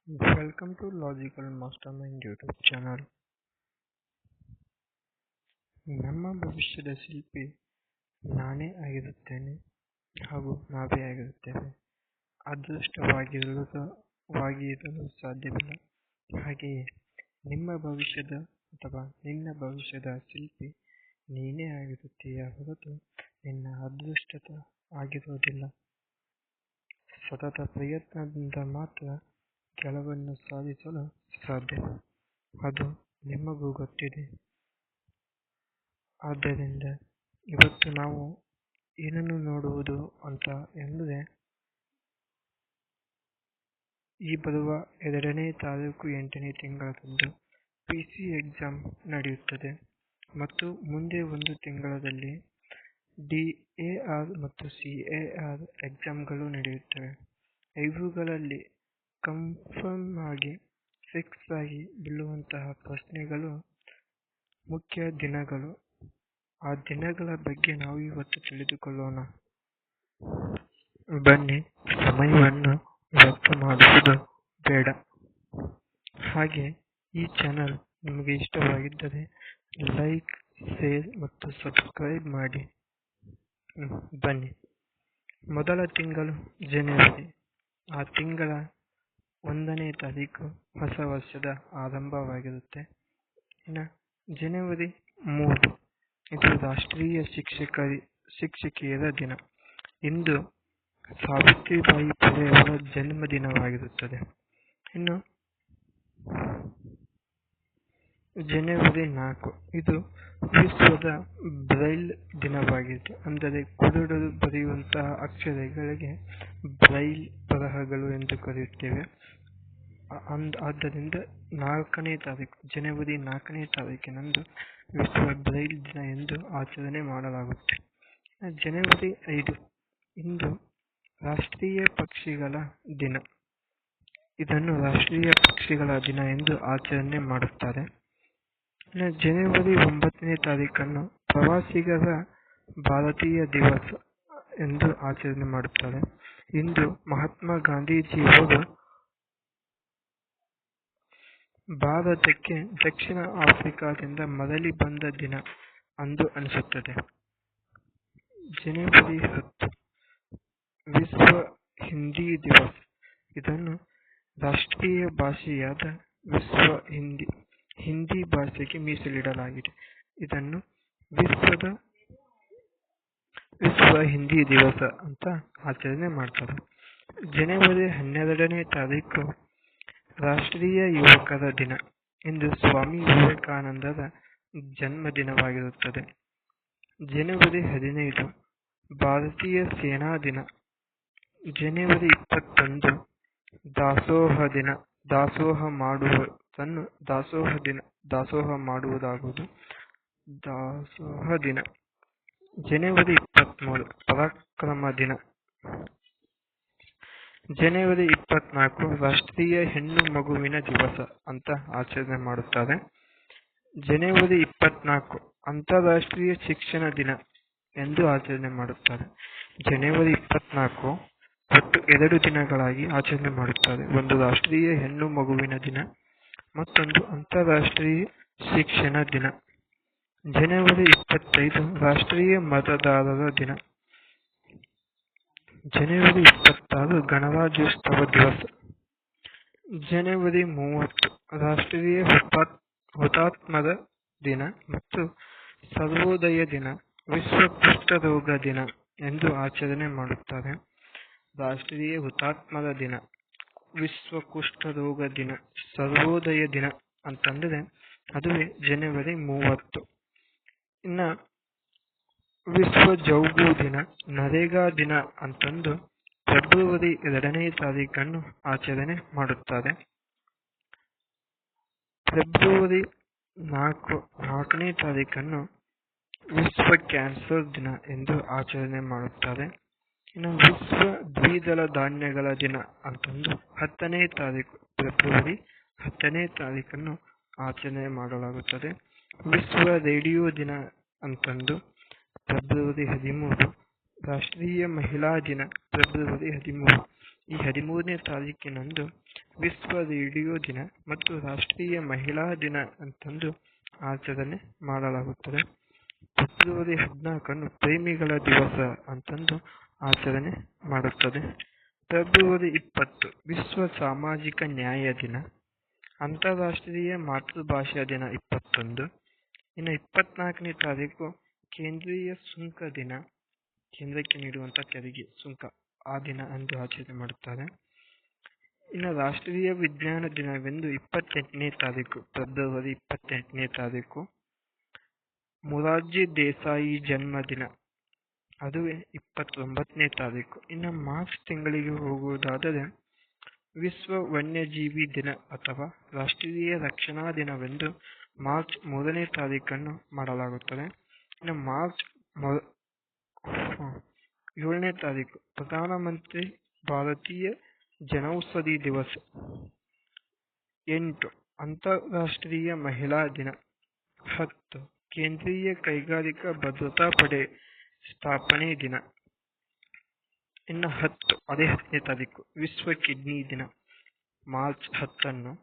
Welcome to Logical Mastermind YouTube channel. ನಮ್ಮ ಭವಿಷ್ಯದ ಶಿಲ್ಪಿ ನಾನೇ ಆಗಿರುತ್ತೇನೆ ಹಾಗೂ ನಾವೇ ಆಗಿರುತ್ತೇವೆ. ಅದೃಷ್ಟವಾಗಿರಲು ಸಾಧ್ಯವಿಲ್ಲ. ಹಾಗೆಯೇ ನಿಮ್ಮ ಭವಿಷ್ಯದ ಅಥವಾ ನಿನ್ನ ಭವಿಷ್ಯದ ಶಿಲ್ಪಿ ನೀನೇ ಆಗಿರುತ್ತೀಯ ಹೊರತು ನಿನ್ನ ಅದೃಷ್ಟದ ಆಗಿರುವುದಿಲ್ಲ. ಸತತ ಪ್ರಯತ್ನದಿಂದ ಮಾತ್ರ ಗೆಲುವನ್ನು ಸಾಧಿಸಲು ಸಾಧ್ಯ. ಅದು ನಿಮಗೂ ಗೊತ್ತಿದೆ. ಆದ್ದರಿಂದ ಇವತ್ತು ನಾವು ಏನನ್ನು ನೋಡುವುದು ಅಂತ ಎಂದರೆ, ಈ ಬರುವ 2ನೇ ತಾರೀಕು 8ನೇ ತಿಂಗಳದಂದು PC ಎಕ್ಸಾಮ್ ನಡೆಯುತ್ತದೆ ಮತ್ತು ಮುಂದೆ ಒಂದು ತಿಂಗಳಲ್ಲಿ DAR ಮತ್ತು CAR ಎಕ್ಸಾಮ್ಗಳು ನಡೆಯುತ್ತವೆ. ಇವುಗಳಲ್ಲಿ ಕನ್ಫರ್ಮ್ ಆಗಿ ಫಿಕ್ಸ್ ಆಗಿ ಬೀಳುವಂತಹ ಪ್ರಶ್ನೆಗಳು ಮುಖ್ಯ ದಿನಗಳು. ಆ ದಿನಗಳ ಬಗ್ಗೆ ನಾವು ಇವತ್ತು ತಿಳಿದುಕೊಳ್ಳೋಣ. ಬನ್ನಿ, ಸಮಯವನ್ನು ವ್ಯರ್ಥ ಮಾಡುವುದು ಬೇಡ. ಹಾಗೆ ಈ ಚಾನಲ್ ನಿಮಗೆ ಇಷ್ಟವಾಗಿದ್ದರೆ ಲೈಕ್, ಶೇರ್ ಮತ್ತು ಸಬ್ಸ್ಕ್ರೈಬ್ ಮಾಡಿ. ಬನ್ನಿ, ಮೊದಲ ತಿಂಗಳು ಜನವರಿ. ಆ ತಿಂಗಳ 1ನೇ ತಾರೀಕು ಹೊಸ ವರ್ಷದ ಆರಂಭವಾಗಿರುತ್ತೆ. ಇನ್ನು ಜನವರಿ 3 ಇದು ರಾಷ್ಟ್ರೀಯ ಶಿಕ್ಷಕಿಯರ ದಿನ. ಇಂದು ಸಾವಿತ್ರಿಬಾಯಿ ಫುಲೆ ಅವರ ಜನ್ಮದಿನವಾಗಿರುತ್ತದೆ. ಇನ್ನು ಜನವರಿ 4 ಇದು ವಿಶ್ವದ ಬ್ರೈಲ್ ದಿನವಾಗಿದೆ. ಅಂದರೆ ಕುರುಡರು ಬರೆಯುವಂತಹ ಅಕ್ಷರಗಳಿಗೆ ಬ್ರೈಲ್ ಬರಹಗಳು ಎಂದು ಕರೆಯುತ್ತೇವೆ. ಆದ್ದರಿಂದ ಜನವರಿ 4ನೇ ತಾರೀಕಿನಂದು ವಿಶ್ವ ಬ್ರೈಲ್ ದಿನ ಎಂದು ಆಚರಣೆ ಮಾಡಲಾಗುತ್ತೆ. ಜನವರಿ 5 ಇಂದು ರಾಷ್ಟ್ರೀಯ ಪಕ್ಷಿಗಳ ದಿನ. ಇದನ್ನು ರಾಷ್ಟ್ರೀಯ ಪಕ್ಷಿಗಳ ದಿನ ಎಂದು ಆಚರಣೆ ಮಾಡುತ್ತಾರೆ. ಜನವರಿ 9ನೇ ತಾರೀಕನ್ನು ಪ್ರವಾಸಿಗರ ಭಾರತೀಯ ದಿವಸ ಎಂದು ಆಚರಣೆ ಮಾಡುತ್ತಾರೆ. ಇಂದು ಮಹಾತ್ಮ ಗಾಂಧೀಜಿಯವರು ಭಾರತಕ್ಕೆ ದಕ್ಷಿಣ ಆಫ್ರಿಕಾದಿಂದ ಮರಳಿ ಬಂದ ದಿನ ಅಂದು ಅನಿಸುತ್ತದೆ. ಜನವರಿ 10 ವಿಶ್ವ ಹಿಂದಿ ದಿವಸ. ಇದನ್ನು ರಾಷ್ಟ್ರೀಯ ಭಾಷೆಯಾದ ಹಿಂದಿ ಭಾಷೆಗೆ ಮೀಸಲಿಡಲಾಗಿದೆ. ಇದನ್ನು ವಿಶ್ವ ಹಿಂದಿ ದಿವಸ ಅಂತ ಆಚರಣೆ ಮಾಡ್ತಾರೆ. ಜನವರಿ 12ನೇ ತಾರೀಕು ರಾಷ್ಟ್ರೀಯ ಯುವಕರ ದಿನ. ಇಂದು ಸ್ವಾಮಿ ವಿವೇಕಾನಂದರ ಜನ್ಮದಿನವಾಗಿರುತ್ತದೆ. ಜನವರಿ 15 ಭಾರತೀಯ ಸೇನಾ ದಿನ. ಜನವರಿ 21 ದಾಸೋಹ ದಿನ. ದಾಸೋಹ ಮಾಡುವುದಾಗುವುದು ದಾಸೋಹ ದಿನ. ಜನವರಿ 23 ಪರಾಕ್ರಮ ದಿನ. ಜನವರಿ 24 ರಾಷ್ಟ್ರೀಯ ಹೆಣ್ಣು ಮಗುವಿನ ದಿವಸ ಅಂತ ಆಚರಣೆ ಮಾಡುತ್ತಾರೆ. ಜನವರಿ 24 ಅಂತಾರಾಷ್ಟ್ರೀಯ ಶಿಕ್ಷಣ ದಿನ ಎಂದು ಆಚರಣೆ ಮಾಡುತ್ತಾರೆ. ಜನವರಿ 24 ಒಟ್ಟು 2 ದಿನಗಳಾಗಿ ಆಚರಣೆ ಮಾಡುತ್ತಾರೆ. ಒಂದು ರಾಷ್ಟ್ರೀಯ ಹೆಣ್ಣು ಮಗುವಿನ ದಿನ, ಮತ್ತೊಂದು ಅಂತಾರಾಷ್ಟ್ರೀಯ ಶಿಕ್ಷಣ ದಿನ. ಜನವರಿ 25 ರಾಷ್ಟ್ರೀಯ ಮತದಾರರ ದಿನ. ಜನವರಿ 26 ಗಣರಾಜ್ಯೋತ್ಸವ ದಿವಸ. ಜನವರಿ 30 ರಾಷ್ಟ್ರೀಯ ಹುತಾತ್ಮರ ದಿನ ಮತ್ತು ಸರ್ವೋದಯ ದಿನ. ವಿಶ್ವ ಕುಷ್ಠರೋಗ ದಿನ ಎಂದು ಆಚರಣೆ ಮಾಡುತ್ತಾರೆ. ರಾಷ್ಟ್ರೀಯ ಹುತಾತ್ಮರ ದಿನ, ವಿಶ್ವ ಕುಷ್ಠರೋಗ ದಿನ, ಸರ್ವೋದಯ ದಿನ ಅಂತಂದರೆ ಅದುವೇ ಜನವರಿ 30. ಇನ್ನು ವಿಶ್ವ ಜೌಗು ದಿನ, ನರೇಗಾ ದಿನ ಅಂತಂದು ಫೆಬ್ರವರಿ 2ನೇ ತಾರೀಕನ್ನು ಆಚರಣೆ ಮಾಡುತ್ತಾರೆ. ಫೆಬ್ರವರಿ 4ನೇ ತಾರೀಕನ್ನು ವಿಶ್ವ ಕ್ಯಾನ್ಸರ್ ದಿನ ಎಂದು ಆಚರಣೆ ಮಾಡುತ್ತಾರೆ. ಇನ್ನು ವಿಶ್ವ ದ್ವಿದಳ ಧಾನ್ಯಗಳ ದಿನ ಅಂತಂದು ಫೆಬ್ರವರಿ 10ನೇ ತಾರೀಕನ್ನು ಆಚರಣೆ ಮಾಡಲಾಗುತ್ತದೆ. ವಿಶ್ವ ರೇಡಿಯೋ ದಿನ ಅಂತಂದು ಫೆಬ್ರವರಿ 13. ರಾಷ್ಟ್ರೀಯ ಮಹಿಳಾ ದಿನ ಫೆಬ್ರವರಿ 13. ಈ 13ನೇ ತಾರೀಕಿನಂದು ವಿಶ್ವ ರೇಡಿಯೋ ದಿನ ಮತ್ತು ರಾಷ್ಟ್ರೀಯ ಮಹಿಳಾ ದಿನ ಅಂತಂದು ಆಚರಣೆ ಮಾಡಲಾಗುತ್ತದೆ. ಫೆಬ್ರವರಿ 14 ಪ್ರೇಮಿಗಳ ದಿವಸ ಅಂತಂದು ಆಚರಣೆ ಮಾಡುತ್ತದೆ. ಫೆಬ್ರವರಿ 20 ವಿಶ್ವ ಸಾಮಾಜಿಕ ನ್ಯಾಯ ದಿನ. ಅಂತಾರಾಷ್ಟ್ರೀಯ ಮಾತೃಭಾಷಾ ದಿನ 21. ಇನ್ನು 24ನೇ ತಾರೀಕು ಕೇಂದ್ರೀಯ ಸುಂಕ ದಿನ, ಕೇಂದ್ರಕ್ಕೆ ನೀಡುವಂಥ ತೆರಿಗೆ ಸುಂಕ ಆ ದಿನ ಅಂದು ಆಚರಣೆ ಮಾಡುತ್ತಾರೆ. ಇನ್ನು ರಾಷ್ಟ್ರೀಯ ವಿಜ್ಞಾನ ದಿನವೆಂದು 28ನೇ ತಾರೀಕು ಫೆಬ್ರವರಿ 28ನೇ ತಾರೀಕು ಮೊರಾರ್ಜಿ ದೇಸಾಯಿ ಜನ್ಮದಿನ, ಅದುವೇ 29ನೇ ತಾರೀಕು. ಇನ್ನು ಮಾರ್ಚ್ ತಿಂಗಳಿಗೆ ಹೋಗುವುದಾದರೆ ವಿಶ್ವ ವನ್ಯಜೀವಿ ದಿನ ಅಥವಾ ರಾಷ್ಟ್ರೀಯ ರಕ್ಷಣಾ ದಿನವೆಂದು ಮಾರ್ಚ್ 3ನೇ ತಾರೀಕನ್ನು ಮಾಡಲಾಗುತ್ತದೆ. ಇನ್ನು ಮಾರ್ಚ್ 7ನೇ ತಾರೀಕು ಪ್ರಧಾನಮಂತ್ರಿ ಭಾರತೀಯ ಜನೌಷಧಿ ದಿವಸ. 8 ಅಂತಾರಾಷ್ಟ್ರೀಯ ಮಹಿಳಾ ದಿನ. 10 ಕೇಂದ್ರೀಯ ಕೈಗಾರಿಕಾ ಭದ್ರತಾ ಪಡೆ ಸ್ಥಾಪನೆ ದಿನ. ಇನ್ನು 10ನೇ ತಾರೀಕು ವಿಶ್ವ ಕಿಡ್ನಿ ದಿನ. ಮಾರ್ಚ್ 10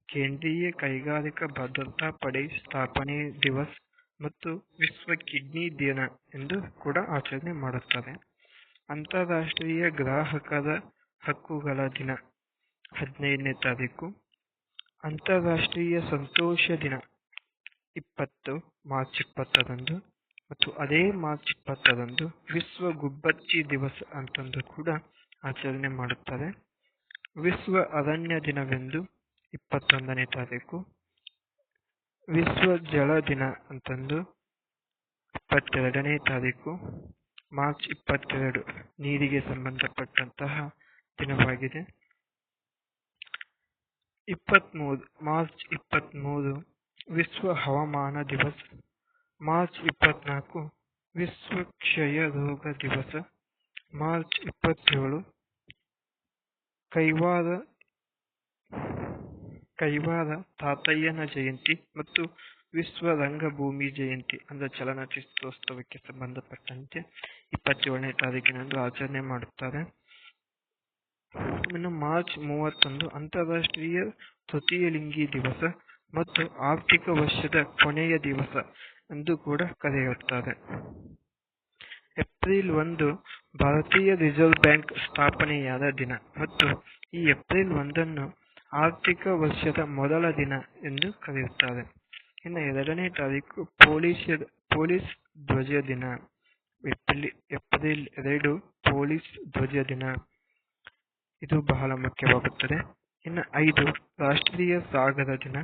ಕೇಂದ್ರೀಯ ಕೈಗಾರಿಕಾ ಭದ್ರತಾ ಪಡೆ ಸ್ಥಾಪನೆ ದಿವಸ ಮತ್ತು ವಿಶ್ವ ಕಿಡ್ನಿ ದಿನ ಎಂದು ಕೂಡ ಆಚರಣೆ ಮಾಡುತ್ತಾರೆ. ಅಂತಾರಾಷ್ಟ್ರೀಯ ಗ್ರಾಹಕರ ಹಕ್ಕುಗಳ ದಿನ 15ನೇ ತಾರೀಕು. ಅಂತಾರಾಷ್ಟ್ರೀಯ ಸಂತೋಷ ದಿನ 20 ಮಾರ್ಚ್ 20ರಂದು ಮತ್ತು ಅದೇ ಮಾರ್ಚ್ 20ರಂದು ವಿಶ್ವ ಗುಬ್ಬಚ್ಚಿ ದಿವಸ ಅಂತಂದು ಕೂಡ ಆಚರಣೆ ಮಾಡುತ್ತಾರೆ. ವಿಶ್ವ ಅರಣ್ಯ ದಿನವೆಂದು 21ನೇ ತಾರೀಕು. ವಿಶ್ವ ಜಲ ದಿನ ಅಂತಂದು 22ನೇ ತಾರೀಕು. ಮಾರ್ಚ್ 22 ನೀರಿಗೆ ಸಂಬಂಧಪಟ್ಟಂತಹ ದಿನವಾಗಿದೆ. ಮಾರ್ಚ್ 23 ವಿಶ್ವ ಹವಾಮಾನ ದಿವಸ. ಮಾರ್ಚ್ 24 ವಿಶ್ವ ಕ್ಷಯ ರೋಗ ದಿವಸ. ಮಾರ್ಚ್ 27 ಕೈವಾರ ತಾತಯ್ಯನ ಜಯಂತಿ ಮತ್ತು ವಿಶ್ವ ರಂಗಭೂಮಿ ಜಯಂತಿ ಅಂದರೆ ಚಲನಚಿತ್ರೋತ್ಸವಕ್ಕೆ ಸಂಬಂಧಪಟ್ಟಂತೆ 27ನೇ ತಾರೀಕಿನಂದು ಆಚರಣೆ ಮಾಡುತ್ತಾರೆ. ಇನ್ನು ಮಾರ್ಚ್ 31 ಅಂತಾರಾಷ್ಟ್ರೀಯ ತೃತೀಯ ಲಿಂಗಿ ದಿವಸ ಮತ್ತು ಆರ್ಥಿಕ ವರ್ಷದ ಕೊನೆಯ ದಿವಸ ಎಂದು ಕೂಡ ಕರೆಯುತ್ತಾರೆ. ಏಪ್ರಿಲ್ 1 ಭಾರತೀಯ ರಿಸರ್ವ್ ಬ್ಯಾಂಕ್ ಸ್ಥಾಪನೆಯಾದ ದಿನ ಮತ್ತು ಈ ಏಪ್ರಿಲ್ 1 ಆರ್ಥಿಕ ವರ್ಷದ ಮೊದಲ ದಿನ ಎಂದು ಕರೆಯುತ್ತಾರೆ. ಇನ್ನು 2ನೇ ತಾರೀಕು ಪೊಲೀಸ್ ಧ್ವಜ ದಿನ. ಏಪ್ರಿಲ್ 2 ಪೊಲೀಸ್ ಧ್ವಜ ದಿನ, ಇದು ಬಹಳ ಮುಖ್ಯವಾಗುತ್ತದೆ. ಇನ್ನು 5 ರಾಷ್ಟ್ರೀಯ ಸಾಗರ ದಿನ.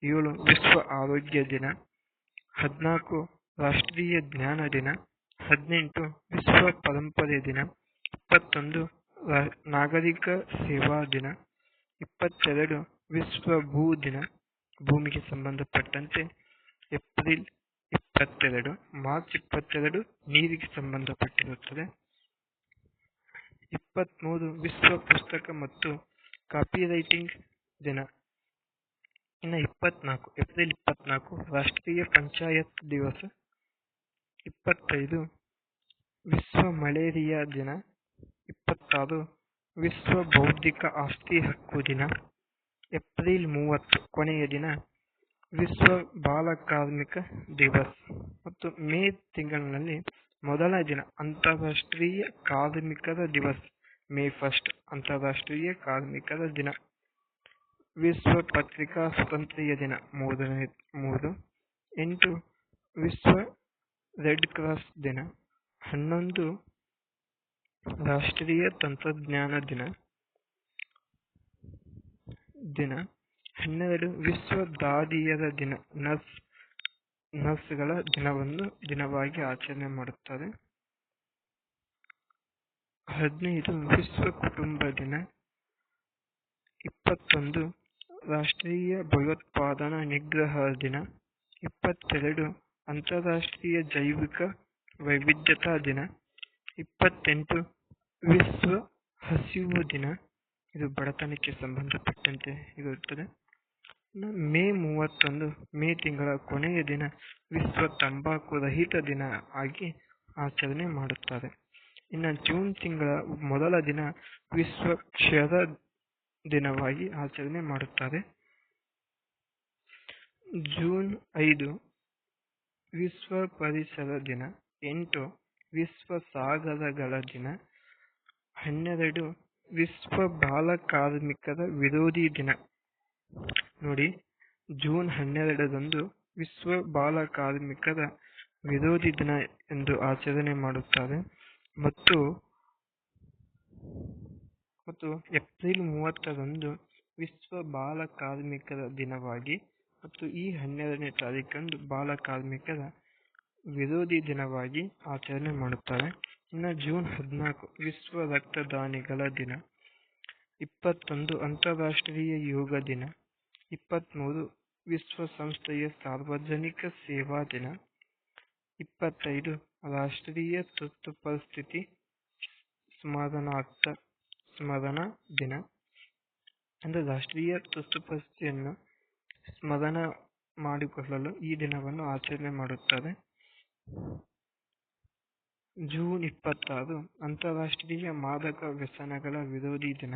7 ವಿಶ್ವ ಆರೋಗ್ಯ ದಿನ. 14 ರಾಷ್ಟ್ರೀಯ ಜ್ಞಾನ ದಿನ. 18 ವಿಶ್ವ ಪರಂಪರೆ ದಿನ. 21 ನಾಗರಿಕ ಸೇವಾ ದಿನ. 22 ವಿಶ್ವ ಭೂ ದಿನ, ಭೂಮಿಗೆ ಸಂಬಂಧಪಟ್ಟಂತೆ. ಏಪ್ರಿಲ್ 22 ಮಾರ್ಚ್ 22 ನೀರಿಗೆ ಸಂಬಂಧಪಟ್ಟಿರುತ್ತದೆ. 23 ವಿಶ್ವ ಪುಸ್ತಕ ಮತ್ತು ಕಾಪಿರೈಟಿಂಗ್ ದಿನ. ಇನ್ನು ಏಪ್ರಿಲ್ 24 ರಾಷ್ಟ್ರೀಯ ಪಂಚಾಯತ್ ದಿವಸ. 25 ವಿಶ್ವ ಮಲೇರಿಯಾ ದಿನ. 26 ವಿಶ್ವ ಬೌದ್ಧಿಕ ಆಸ್ತಿ ಹಕ್ಕು ದಿನ. ಏಪ್ರಿಲ್ 30 ಕೊನೆಯ ದಿನ ವಿಶ್ವ ಬಾಲ ಕಾರ್ಮಿಕ ದಿವಸ ಮತ್ತು ಮೇ ತಿಂಗಳಿನಲ್ಲಿ ಮೊದಲ ದಿನ ಅಂತಾರಾಷ್ಟ್ರೀಯ ಕಾರ್ಮಿಕರ ದಿವಸ. ಮೇ 1 ಅಂತಾರಾಷ್ಟ್ರೀಯ ಕಾರ್ಮಿಕರ ದಿನ. ವಿಶ್ವ ಪತ್ರಿಕಾ ಸ್ವಾತಂತ್ರ್ಯ ದಿನ 3. 8 ವಿಶ್ವ ರೆಡ್ ಕ್ರಾಸ್ ದಿನ. 11 ರಾಷ್ಟ್ರೀಯ ತಂತ್ರಜ್ಞಾನ ದಿನ. 12 ವಿಶ್ವ ದಾದಿಯರ ದಿನ, ನರ್ಸ್ಗಳ ದಿನವನ್ನು ದಿನವಾಗಿ ಆಚರಣೆ ಮಾಡುತ್ತಾರೆ. 15 ವಿಶ್ವ ಕುಟುಂಬ ದಿನ. 21 ರಾಷ್ಟ್ರೀಯ ಭಯೋತ್ಪಾದನಾ ನಿಗ್ರಹ ದಿನ. 22 ಅಂತಾರಾಷ್ಟ್ರೀಯ ಜೈವಿಕ ವೈವಿಧ್ಯತಾ ದಿನ. 28 ವಿಶ್ವ ಹಸಿವು ದಿನ, ಇದು ಬಡತನಕ್ಕೆ ಸಂಬಂಧಪಟ್ಟಂತೆ ಇರುತ್ತದೆ. ಮೇ 31 ಮೇ ತಿಂಗಳ ಕೊನೆಯ ದಿನ ವಿಶ್ವ ತಂಬಾಕು ರಹಿತ ದಿನ ಆಗಿ ಆಚರಣೆ ಮಾಡುತ್ತಾರೆ. ಇನ್ನು ಜೂನ್ ತಿಂಗಳ ಮೊದಲ ದಿನ ವಿಶ್ವ ಕ್ಷಯದ ದಿನವಾಗಿ ಆಚರಣೆ ಮಾಡುತ್ತಾರೆ. ಜೂನ್ 5 ವಿಶ್ವ ಪರಿಸರ ದಿನ. 8 ವಿಶ್ವ ಸಾಗರಗಳ ದಿನ. 12 ವಿಶ್ವ ಬಾಲ ಕಾರ್ಮಿಕರ ವಿರೋಧಿ ದಿನ. ನೋಡಿ, ಜೂನ್ 12ರಂದು ವಿಶ್ವ ಬಾಲ ಕಾರ್ಮಿಕರ ವಿರೋಧಿ ದಿನ ಎಂದು ಆಚರಣೆ ಮಾಡುತ್ತಾರೆ. ಮತ್ತು ಏಪ್ರಿಲ್ 30ರಂದು ವಿಶ್ವ ಬಾಲ ಕಾರ್ಮಿಕರ ದಿನವಾಗಿ ಮತ್ತು ಈ 12ನೇ ತಾರೀಕಂದು ಬಾಲ ಕಾರ್ಮಿಕರ ವಿರೋಧಿ ದಿನವಾಗಿ ಆಚರಣೆ ಮಾಡುತ್ತಾರೆ. ಇನ್ನು ಜೂನ್ 14 ವಿಶ್ವ ರಕ್ತದಾನಿಗಳ ದಿನ. 21 ಅಂತಾರಾಷ್ಟ್ರೀಯ ಯೋಗ ದಿನ. 23 ವಿಶ್ವಸಂಸ್ಥೆಯ ಸಾರ್ವಜನಿಕ ಸೇವಾ ದಿನ. 25 ರಾಷ್ಟ್ರೀಯ ತುರ್ತು ಪರಿಸ್ಥಿತಿ ಸ್ಮರಣಾ ದಿನ. ಅಂದರೆ ರಾಷ್ಟ್ರೀಯ ತುರ್ತು ಪರಿಸ್ಥಿತಿಯನ್ನು ಸ್ಮರಣ ಮಾಡಿಕೊಳ್ಳಲು ಈ ದಿನವನ್ನು ಆಚರಣೆ ಮಾಡುತ್ತಾರೆ. ಜೂನ್ 26 ಅಂತಾರಾಷ್ಟ್ರೀಯ ಮಾದಕ ವ್ಯಸನಗಳ ವಿರೋಧಿ ದಿನ.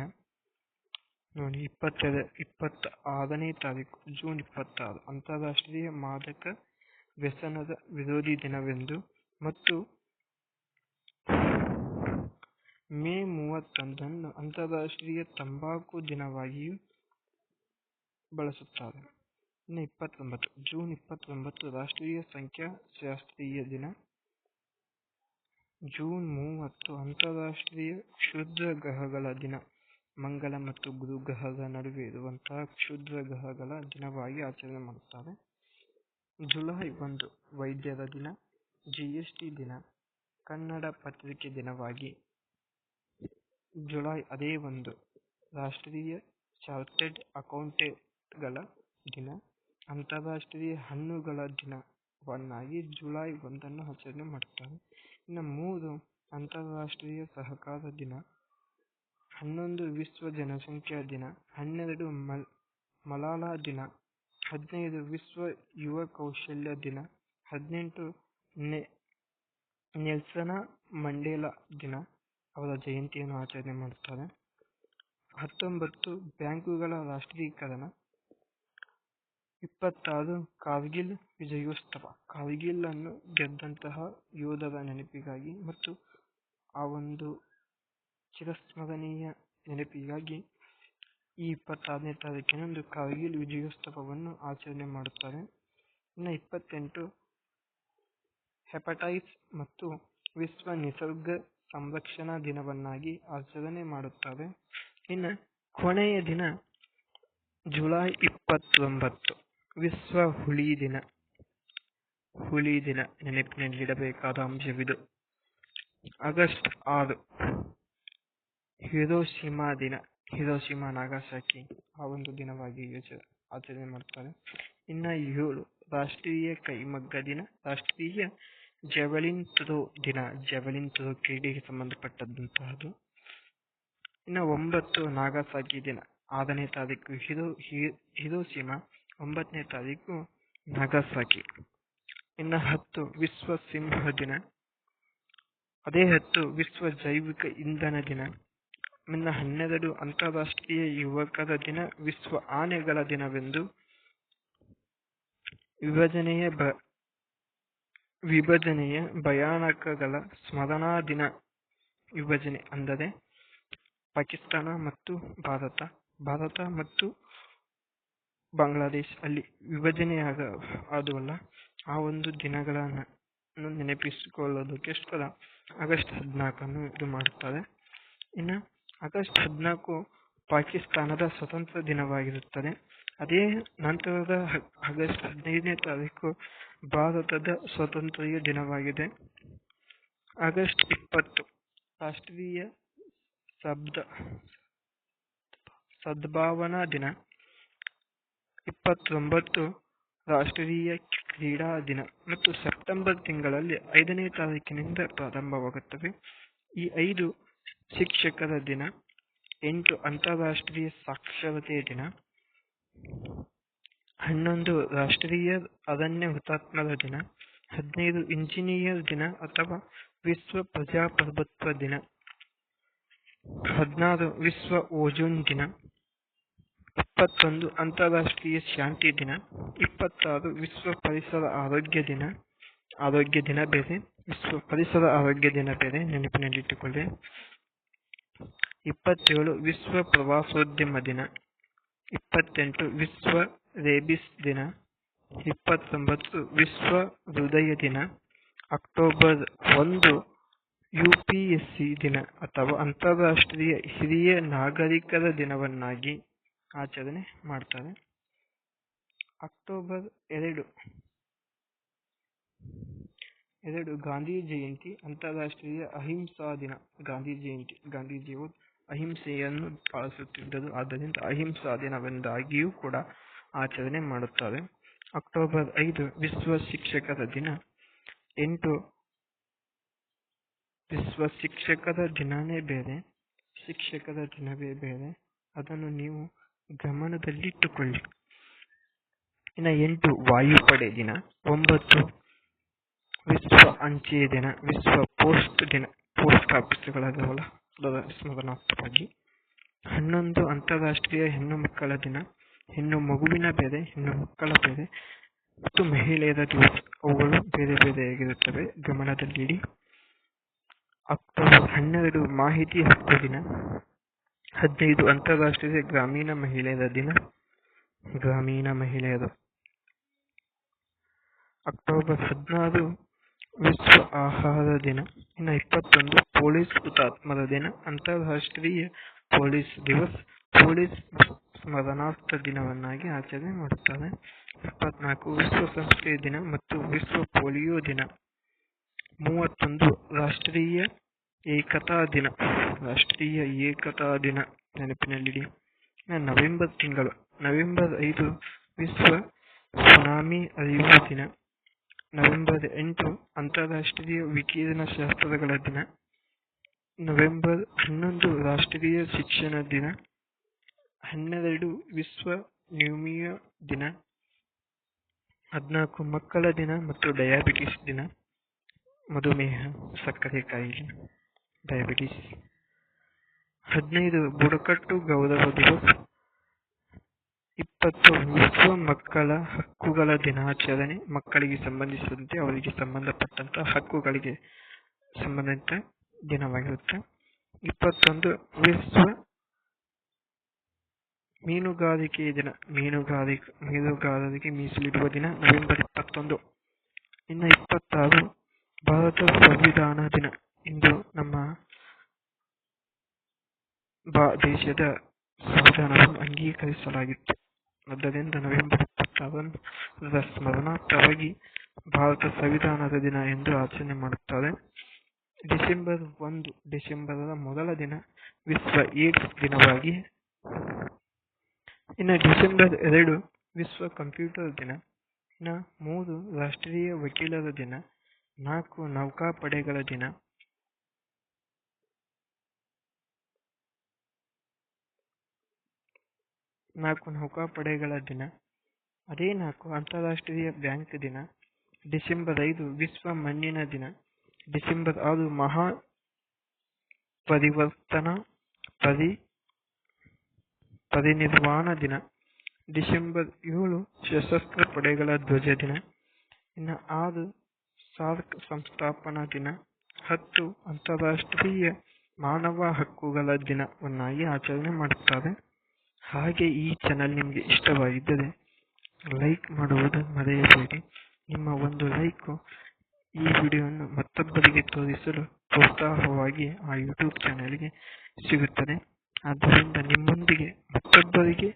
ನೋಡಿ, 26ನೇ ತಾರೀಕು ಜೂನ್ 26 ಅಂತಾರಾಷ್ಟ್ರೀಯ ಮಾದಕ ವ್ಯಸನದ ವಿರೋಧಿ ದಿನವೆಂದು ಮತ್ತು ಮೇ 31ನ್ನು ಅಂತಾರಾಷ್ಟ್ರೀಯ ತಂಬಾಕು ದಿನವಾಗಿಯೂ ಬಳಸುತ್ತಾರೆ. ಇನ್ನು ಜೂನ್ 29 ರಾಷ್ಟ್ರೀಯ ಸಂಖ್ಯಾಶಾಸ್ತ್ರೀಯ ದಿನ. ಜೂನ್ 30 ಅಂತಾರಾಷ್ಟ್ರೀಯ ಕ್ಷುದ್ರ ಗ್ರಹಗಳ ದಿನ. ಮಂಗಳ ಮತ್ತು ಗುರು ಗ್ರಹದ ನಡುವೆ ಇರುವಂತಹ ಕ್ಷುದ್ರ ಗ್ರಹಗಳ ದಿನವಾಗಿ ಆಚರಣೆ ಮಾಡುತ್ತಾರೆ. ಜುಲೈ 1 ವೈದ್ಯರ ದಿನ. GST ದಿನ. ಕನ್ನಡ ಪತ್ರಿಕೆ ದಿನವಾಗಿ. ಜುಲೈ 1 ರಾಷ್ಟ್ರೀಯ ಚಾರ್ಟೆಡ್ ಅಕೌಂಟೆಂಟ್ಗಳ ದಿನ. ಅಂತಾರಾಷ್ಟ್ರೀಯ ಹಣ್ಣುಗಳ ದಿನವನ್ನಾಗಿ ಜುಲೈ 1ನ್ನು ಆಚರಣೆ ಮಾಡುತ್ತಾರೆ. ಇನ್ನು 3 ಅಂತಾರಾಷ್ಟ್ರೀಯ ಸಹಕಾರ ದಿನ. 11 ವಿಶ್ವ ಜನಸಂಖ್ಯಾ ದಿನ. 12 ಮಲಾಲಾ ದಿನ. 15 ವಿಶ್ವ ಯುವ ಕೌಶಲ್ಯ ದಿನ. 18 ನೆಲ್ಸನ್ ಮಂಡೇಲಾ ದಿನ, ಅವರ ಜಯಂತಿಯನ್ನು ಆಚರಣೆ ಮಾಡುತ್ತಾರೆ. 19 ಬ್ಯಾಂಕುಗಳ ರಾಷ್ಟ್ರೀಕರಣ. 26 ಕಾರ್ಗಿಲ್ ವಿಜಯೋತ್ಸವ. ಕಾರ್ಗಿಲ್ ಅನ್ನು ಗೆದ್ದಂತಹ ಯೋಧರ ನೆನಪಿಗಾಗಿ ಮತ್ತು ಆ ಒಂದು ಚಿರಸ್ಮರಣೀಯ ನೆನಪಿಗಾಗಿ ಈ 26ನೇ ತಾರೀಕಿನಂದು ಕಾರ್ಗಿಲ್ ವಿಜಯೋತ್ಸವವನ್ನು ಆಚರಣೆ ಮಾಡುತ್ತಾರೆ. ಇನ್ನು 28 ಹೆಪಟೈಟಿಸ್ ಮತ್ತು ವಿಶ್ವ ನಿಸರ್ಗ ಸಂರಕ್ಷಣಾ ದಿನವನ್ನಾಗಿ ಆಚರಣೆ ಮಾಡುತ್ತಾರೆ. ಇನ್ನು ಕೊನೆಯ ದಿನ ಜುಲೈ 29 ವಿಶ್ವ ಹುಲಿ ದಿನ. ಹುಲಿ ದಿನ ನೆನಪಿನಲ್ಲಿಡಬೇಕಾದ ಅಂಶವಿದು. ಆಗಸ್ಟ್ 6 ಹಿರೋಶಿಮಾ ದಿನ. ಹಿರೋಶಿಮಾ ನಾಗಸಾಕಿ ಆ ಒಂದು ದಿನವಾಗಿ ಆಚರಣೆ ಮಾಡುತ್ತಾರೆ. ಇನ್ನು 7 ರಾಷ್ಟ್ರೀಯ ಕೈಮಗ್ಗ ದಿನ. ರಾಷ್ಟ್ರೀಯ ಜೆವೆಲಿನ್ ಥ್ರೋ ದಿನ. ಜೆವೆಲಿನ್ ಥ್ರೋ ಕ್ರೀಡೆಗೆ ಸಂಬಂಧಪಟ್ಟಂತಹದ್ದು. ಇನ್ನು 9 ನಾಗಸಾಕಿ ದಿನ. 6ನೇ ತಾರೀಕು ಹಿರೋಶಿಮಾ, 9ನೇ ತಾರೀಕು ನಾಗಸಾಕಿ. ಇನ್ನು 10 ವಿಶ್ವ ಸಿಂಹ ದಿನ. ಅದೇ 10 ವಿಶ್ವ ಜೈವಿಕ ಇಂಧನ ದಿನ. ಇನ್ನು 12 ಅಂತಾರಾಷ್ಟ್ರೀಯ ಯುವಕರ ದಿನ. ವಿಶ್ವ ಆನೆಗಳ ದಿನವೆಂದು. ವಿಭಜನೆಯ ಭಯಾನಕಗಳ ಸ್ಮರಣಾ ದಿನ. ವಿಭಜನೆ ಅಂದರೆ ಪಾಕಿಸ್ತಾನ ಮತ್ತು ಭಾರತ ಮತ್ತು ಬಾಂಗ್ಲಾದೇಶ ಅಲ್ಲಿ ವಿಭಜನೆಯಾದವಲ್ಲ, ಆ ಒಂದು ದಿನಗಳನ್ನು ನೆನಪಿಸಿಕೊಳ್ಳೋದಕ್ಕೋಸ್ಕರ ಆಗಸ್ಟ್ 14 ಇದು ಮಾಡುತ್ತಾರೆ. ಇನ್ನು ಆಗಸ್ಟ್ 14 ಪಾಕಿಸ್ತಾನದ ಸ್ವತಂತ್ರ ದಿನವಾಗಿರುತ್ತದೆ. ಅದೇ ನಂತರದ ಆಗಸ್ಟ್ 15ನೇ ತಾರೀಕು ಭಾರತದ ಸ್ವಾತಂತ್ರ್ಯ ದಿನವಾಗಿದೆ. ಆಗಸ್ಟ್ 20 ರಾಷ್ಟ್ರೀಯ ಸದ್ಭಾವನಾ ದಿನ. 29 ರಾಷ್ಟ್ರೀಯ ಕ್ರೀಡಾ ದಿನ. ಮತ್ತು ಸೆಪ್ಟೆಂಬರ್ ತಿಂಗಳಲ್ಲಿ 5ನೇ ತಾರೀಕಿನಿಂದ ಪ್ರಾರಂಭವಾಗುತ್ತವೆ. ಈ 5 ಶಿಕ್ಷಕರ ದಿನ. 8 ಅಂತಾರಾಷ್ಟ್ರೀಯ ಸಾಕ್ಷರತೆ ದಿನ. 11 ರಾಷ್ಟ್ರೀಯ ಅರಣ್ಯ ಹುತಾತ್ಮರ ದಿನ. 15 ಇಂಜಿನಿಯರ್ ದಿನ ಅಥವಾ ವಿಶ್ವ ಪ್ರಜಾಪ್ರಭುತ್ವ ದಿನ. 16 ವಿಶ್ವ ಓಜೋನ್ ದಿನ. 21 ಅಂತಾರಾಷ್ಟ್ರೀಯ ಶಾಂತಿ ದಿನ. 22 ವಿಶ್ವ ಪರಿಸರ ಆರೋಗ್ಯ ದಿನ. ಆರೋಗ್ಯ ದಿನ ಬೇರೆ, ವಿಶ್ವ ಪರಿಸರ ಆರೋಗ್ಯ ದಿನ ಬೇರೆ, ನೆನಪಿನಲ್ಲಿಟ್ಟುಕೊಳ್ಳಿ. 27 ವಿಶ್ವ ಪ್ರವಾಸೋದ್ಯಮ ದಿನ. 28 ವಿಶ್ವ ರೇಬಿಸ್ ದಿನ. 29 ವಿಶ್ವ ಹೃದಯ ದಿನ. ಅಕ್ಟೋಬರ್ 1 UPSC ದಿನ ಅಥವಾ ಅಂತಾರಾಷ್ಟ್ರೀಯ ಹಿರಿಯ ನಾಗರಿಕರ ದಿನವನ್ನಾಗಿ ಆಚರಣೆ ಮಾಡ್ತಾರೆ. ಅಕ್ಟೋಬರ್ 2 ಗಾಂಧಿ ಜಯಂತಿ, ಅಂತಾರಾಷ್ಟ್ರೀಯ ಅಹಿಂಸಾ ದಿನ. ಗಾಂಧಿ ಜಯಂತಿ, ಗಾಂಧೀಜಿಯವರು ಅಹಿಂಸೆಯನ್ನು ಪಾಲಿಸುತ್ತಿದ್ದರು, ಆದ್ದರಿಂದ ಅಹಿಂಸಾ ದಿನವೆಂದಾಗಿಯೂ ಕೂಡ ಆಚರಣೆ ಮಾಡುತ್ತಾರೆ. ಅಕ್ಟೋಬರ್ 5 ವಿಶ್ವ ಶಿಕ್ಷಕರ ದಿನ. 8 ವಿಶ್ವ ಶಿಕ್ಷಕರ ದಿನನೇ ಬೇರೆ, ಶಿಕ್ಷಕರ ದಿನವೇ ಬೇರೆ, ಅದನ್ನು ನೀವು ಗಮನದಲ್ಲಿಟ್ಟುಕೊಳ್ಳಿ. ಇನ್ನು 8 ವಾಯುಪಡೆ ದಿನ. 9 ವಿಶ್ವ ಅಂಚೆ ದಿನ, ವಿಶ್ವ ಪೋಸ್ಟ್ ದಿನ, ಪೋಸ್ಟ್ ಆಫೀಸ್ಗಳಾಗವಲ್ಲ ಅದರ ಸ್ಮರಣಾರ್ಥವಾಗಿ. 11 ಅಂತಾರಾಷ್ಟ್ರೀಯ ಹೆಣ್ಣು ಮಕ್ಕಳ ದಿನ. ಹೆಣ್ಣು ಮಗುವಿನ ಬೇರೆ, ಹೆಣ್ಣು ಮಕ್ಕಳ ಬೇರೆ ಮತ್ತು ಮಹಿಳೆಯರ ದಿವಸ, ಅವುಗಳು ಬೇರೆ ಬೇರೆಯಾಗಿರುತ್ತವೆ, ಗಮನದಲ್ಲಿಡಿ. ಅಕ್ಟೋಬರ್ 12 ಮಾಹಿತಿ ಹಕ್ಕು ದಿನ. 15 ಅಂತಾರಾಷ್ಟ್ರೀಯ ಗ್ರಾಮೀಣ ಮಹಿಳೆಯರ ದಿನ, ಗ್ರಾಮೀಣ ಮಹಿಳೆಯರು. ಅಕ್ಟೋಬರ್ 16 ವಿಶ್ವ ಆಹಾರ ದಿನ. ಇನ್ನು 21 ಪೊಲೀಸ್ ಹುತಾತ್ಮರ ದಿನ, ಅಂತಾರಾಷ್ಟ್ರೀಯ ಪೊಲೀಸ್ ದಿವಸ್, ಪೊಲೀಸ್ ಸ್ಮರಣಾರ್ಥ ದಿನವನ್ನಾಗಿ ಆಚರಣೆ ಮಾಡುತ್ತಾರೆ. 24 ವಿಶ್ವ ಸಂಸ್ಕೃತಿ ದಿನ ಮತ್ತು ವಿಶ್ವ ಪೋಲಿಯೋ ದಿನ. 31 ರಾಷ್ಟ್ರೀಯ ಏಕತಾ ದಿನ, ರಾಷ್ಟ್ರೀಯ ಏಕತಾ ದಿನ, ನೆನಪಿನಲ್ಲಿಡಿ. ನವೆಂಬರ್ ತಿಂಗಳು. ನವೆಂಬರ್ 5 ವಿಶ್ವ ಸುನಾಮಿ ಅರಿವು ದಿನ. ನವೆಂಬರ್ 8 ಅಂತಾರಾಷ್ಟ್ರೀಯ ವಿಕಿರಣ ಶಾಸ್ತ್ರಗಳ ದಿನ. ನವೆಂಬರ್ 11 ರಾಷ್ಟ್ರೀಯ ಶಿಕ್ಷಣ ದಿನ. 12 ವಿಶ್ವ ನ್ಯೂಮೋನಿಯಾ ದಿನ. 14 ಮಕ್ಕಳ ದಿನ ಮತ್ತು ಡಯಾಬಿಟಿಸ್ ದಿನ, ಮಧುಮೇಹ, ಸಕ್ಕರೆ ಕಾಯಿಲೆ, ಡಯಾಬಿಟಿಸ್. 15 ಬುಡಕಟ್ಟು ಗೌರವ ದಿವಸ್. 20 ವಿಶ್ವ ಮಕ್ಕಳ ಹಕ್ಕುಗಳ ದಿನಾಚರಣೆ, ಮಕ್ಕಳಿಗೆ ಸಂಬಂಧಿಸಿದಂತೆ ಅವರಿಗೆ ಸಂಬಂಧಪಟ್ಟಂತ ಹಕ್ಕುಗಳಿಗೆ ಸಂಬಂಧಿತ ದಿನವಾಗಿರುತ್ತೆ. 21 ವಿಶ್ವ ಮೀನುಗಾರಿಕೆ ದಿನ, ಮೀನುಗಾರರಿಗೆ ಮೀಸಲಿಡುವ ದಿನ, ನವೆಂಬರ್ 21. ಇನ್ನು 26 ಭಾರತ ಸಂವಿಧಾನ ದಿನ. ಇಂದು ನಮ್ಮ ದೇಶದ ಸಂವಿಧಾನವನ್ನು ಅಂಗೀಕರಿಸಲಾಗಿತ್ತು, ಆದ್ದರಿಂದ ನವೆಂಬರ್ 26 ಸ್ಮರಣಾರ್ಥವಾಗಿ ಭಾರತ ಸಂವಿಧಾನದ ದಿನ ಎಂದು ಆಚರಣೆ ಮಾಡುತ್ತಾರೆ. ಡಿಸೆಂಬರ್ 1 ಡಿಸೆಂಬರ್ ಮೊದಲ ದಿನ ವಿಶ್ವ ಏಡ್ಸ್ ದಿನವಾಗಿ. ಇನ್ನು ಡಿಸೆಂಬರ್ 2 ವಿಶ್ವ ಕಂಪ್ಯೂಟರ್ ದಿನ. ಇನ್ನು 3 ರಾಷ್ಟ್ರೀಯ ವಕೀಲರ ದಿನ. 4 ನೌಕಾಪಡೆಗಳ ದಿನ. 4 ನೌಕಾಪಡೆಗಳ ದಿನ. ಅದೇ 4 ಅಂತಾರಾಷ್ಟ್ರೀಯ ಬ್ಯಾಂಕ್ ದಿನ. ಡಿಸೆಂಬರ್ 5 ವಿಶ್ವ ಮಣ್ಣಿನ ದಿನ. ಡಿಸೆಂಬರ್ 6 ಮಹಾ ಪರಿವರ್ತನಾ ಪರಿನಿರ್ವಾಣ ದಿನ. ಡಿಸೆಂಬರ್ 7 ಸಶಸ್ತ್ರ ಪಡೆಗಳ ಧ್ವಜ ದಿನ. ಇನ್ನು 6 ಸಾರ್ಕ್ ಸಂಸ್ಥಾಪನಾ ದಿನ. 10 ಅಂತಾರಾಷ್ಟ್ರೀಯ ಮಾನವ ಹಕ್ಕುಗಳ ದಿನವನ್ನಾಗಿ ಆಚರಣೆ ಮಾಡುತ್ತಾರೆ. ಹಾಗೆ ಈ ಚಾನೆಲ್ ನಿಮಗೆ ಇಷ್ಟವಾಗಿದ್ದರೆ ಲೈಕ್ ಮಾಡುವುದು ಮರೆಯಬೇಡಿ. ನಿಮ್ಮ ಒಂದು ಲೈಕ್ ಈ ವಿಡಿಯೋವನ್ನು ಮತ್ತೊಬ್ಬರಿಗೆ ತೋರಿಸಲು ಪ್ರೋತ್ಸಾಹವಾಗಿ ಆ ಯೂಟ್ಯೂಬ್ ಚಾನೆಲ್ಗೆ ಸಿಗುತ್ತದೆ. ಆದ್ದರಿಂದ ನಿಮ್ಮೊಂದಿಗೆ ಮತ್ತೊಬ್ಬರಿಗೆ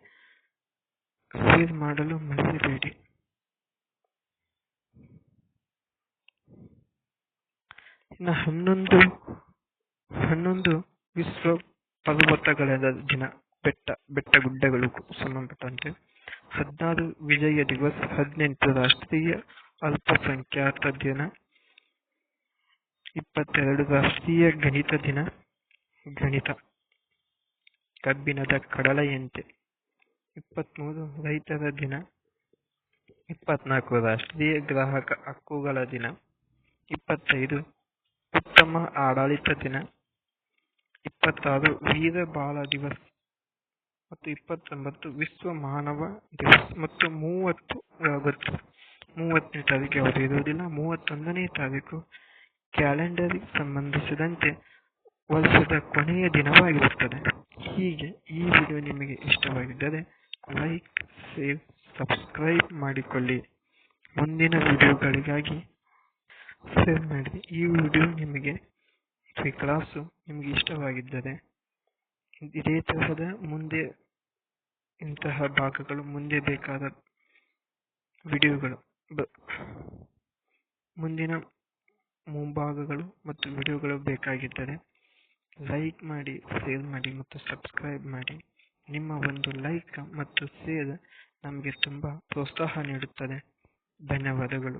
ಶೇರ್ ಮಾಡಲು ಮರೆಯಬೇಡಿ. ಇನ್ನು 11 ವಿಶ್ವ ಪರ್ವತಗಳ ದಿನ, ಬೆಟ್ಟ ಗುಡ್ಡಗಳಿಗೂ ಸಂಬಂಧಪಟ್ಟಂತೆ. 16 ವಿಜಯ ದಿವಸ್. 18 ರಾಷ್ಟ್ರೀಯ ಅಲ್ಪಸಂಖ್ಯಾತ ದಿನ. 22 ರಾಷ್ಟ್ರೀಯ ಗಣಿತ ದಿನ, ಗಣಿತ, ಕಬ್ಬಿಣದ ಕಡಲೆಯಂತೆ. 23 ರೈತರ ದಿನ. 24 ರಾಷ್ಟ್ರೀಯ ಗ್ರಾಹಕ ಹಕ್ಕುಗಳ ದಿನ. 25 ಉತ್ತಮ ಆಡಳಿತ ದಿನ. 26 ವೀರ ಬಾಲ ದಿವಸ್ ಮತ್ತು 29 ವಿಶ್ವ ಮಾನವ ದಿವಸ್ ಮತ್ತು 30 ಆಗಸ್ಟ್ 30ನೇ ತಾರೀಕು ಯಾವುದು ಇರುವುದಿಲ್ಲ. 31ನೇ ತಾರೀಕು ಕ್ಯಾಲೆಂಡರ್ಗೆ ಸಂಬಂಧಿಸಿದಂತೆ ವರ್ಷದ ಕೊನೆಯ ದಿನವಾಗಿರುತ್ತದೆ. ಹೀಗೆ ಈ ವಿಡಿಯೋ ನಿಮಗೆ ಇಷ್ಟವಾಗಿದ್ದರೆ ಲೈಕ್, ಶೇರ್, ಸಬ್ಸ್ಕ್ರೈಬ್ ಮಾಡಿಕೊಳ್ಳಿ. ಮುಂದಿನ ವಿಡಿಯೋಗಳಿಗಾಗಿ ಶೇರ್ ಮಾಡಿ. ಈ ವಿಡಿಯೋ ನಿಮಗೆ ಕ್ಲಾಸು ನಿಮಗೆ ಇಷ್ಟವಾಗಿದ್ದರೆ ಇದೇ ತರಹದ ಇಂತಹ ಭಾಗಗಳು ಮುಂದೆ ಬೇಕಾದ ವಿಡಿಯೋಗಳು ಮುಂದಿನ ಮುಂಭಾಗಗಳು ಮತ್ತು ವಿಡಿಯೋಗಳು ಬೇಕಾಗಿದ್ದರೆ ಲೈಕ್ ಮಾಡಿ, ಶೇರ್ ಮಾಡಿ ಮತ್ತು ಸಬ್ಸ್ಕ್ರೈಬ್ ಮಾಡಿ. ನಿಮ್ಮ ಒಂದು ಲೈಕ್ ಮತ್ತು ಶೇರ್ ನಮಗೆ ತುಂಬ ಪ್ರೋತ್ಸಾಹ ನೀಡುತ್ತದೆ. ಧನ್ಯವಾದಗಳು.